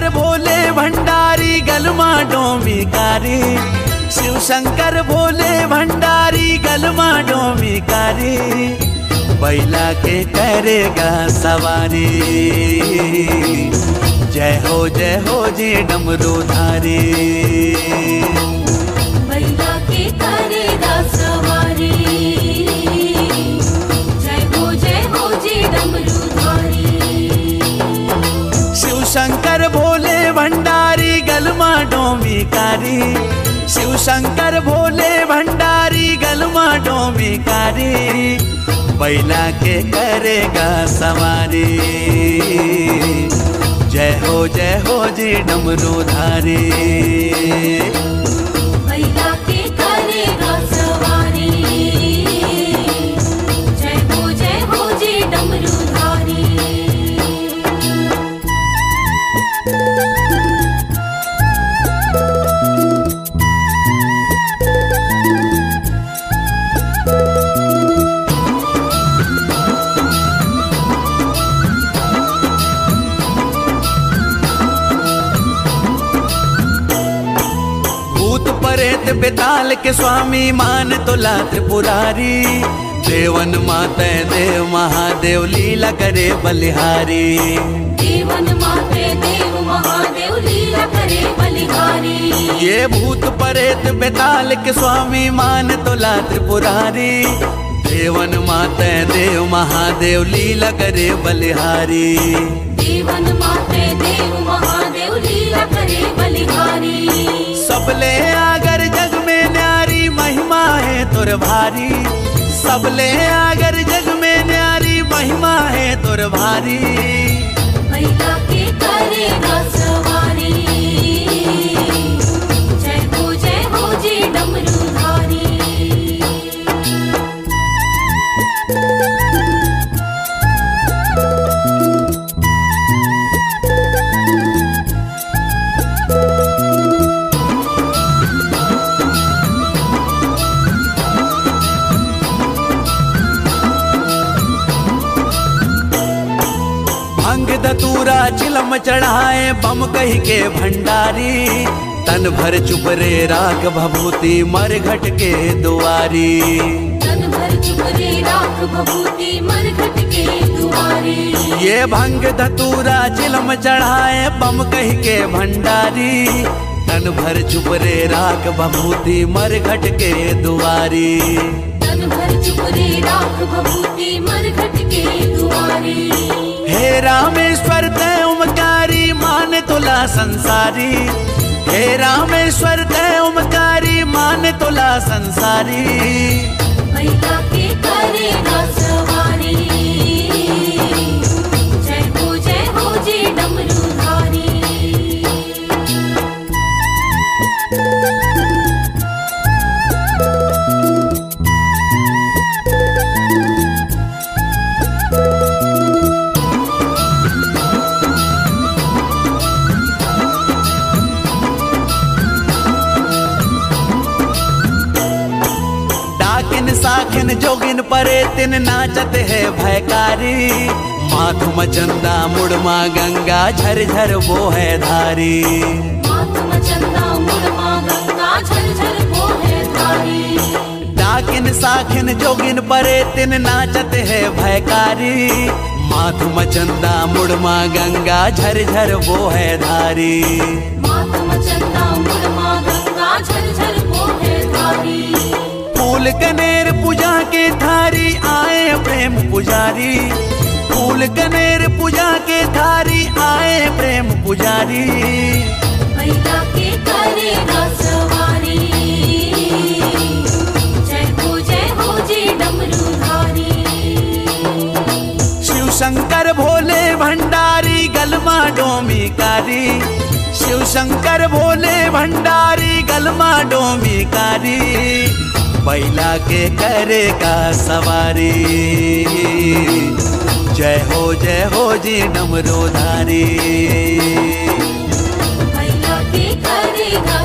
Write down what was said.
शंकर भोले भंडारी गलमा डोमिकारी, शिव शंकर भोले भंडारी गलमा डोमिकारी, बैला के करेगा सवारी। जय हो जी डमरूधारी। बैला के करेगा सवारी। जय हो जी डमरूधारी। शिव शंकर भोले भंडारी गलमा डोमिकारी, शिव शंकर भोले भंडारी गलमा डोमिकारी, बैला के करेगा सवारी। जय हो जी डमरूधारी। बैला के करेगा सवारी। जय हो जी डमरूधारी। भूत प्रेत बेताल के स्वामी मान तोला त्रिपुरारी, देवन माते देव महादेव लीला करे बलिहारी। देवन माते देव महादेव लीला करे बलिहारी। ये भूत प्रेत बेताल के स्वामी मान तोला त्रिपुरारी, देवन माते देव महादेव लीला करे बलिहारी। देवन माते देव महादेव लीला करे बलिहारी। सबले आगर जग में न्यारी महिमा है तुर भारी, सबले आगर जग में न्यारी महिमा है तुर भारी। बैला के करेगा सवारी। जय हो जी डमरूधारी। भंग धतूरा चिलम चढ़ाए बम कही के भंडारी, तन भर चुप रे राग भभूति मरघट के दुआरी। तन भर चुप रे राग भभूति मरघट के दुआरी। ये भंग धतूरा चिलम चढ़ाए बम कही के भंडारी, तन भर चुप रे राग भभूति मरघट के दुआरी। तन भर चुप रे राग भभूति मरघट के दुआरी। हे रामेश्वर तय ओमकारी मान तोला संसारी, हे रामेश्वर तय ओमकारी मान तोला संसारी। बैला के करेगा सवारी। जय हो जी डमरूधारी। डाकिन साखिन जोगिन परे तिन नाचत है भयकारी, माधुम चंदा मुड़मा गंगा झरझर वो है धारी। माधुम चंदा मुड़मा गंगा झरझर वो है धारी। डाकिन साखिन जोगिन परे तिन नाचत है भयकारी, माधुम चंदा मुड़मा गंगा झरझर वो है धारी। माधुम चंदा मुड़मा गंगा झरझर वो है धारी। फूल कनेर पूजा के थारी आए प्रेम पुजारी, फूल कनेर पूजा के थारी आए प्रेम पुजारी। बैला के करेगा सवारी। जय हो जी डमरूधारी। शिव शंकर भोले भंडारी गलमा डोमिकारी, शिव शंकर भोले भंडारी गलमा डोमिकारी, बैला के करेगा सवारी। जय हो जी डमरूधारी। बैला के करेगा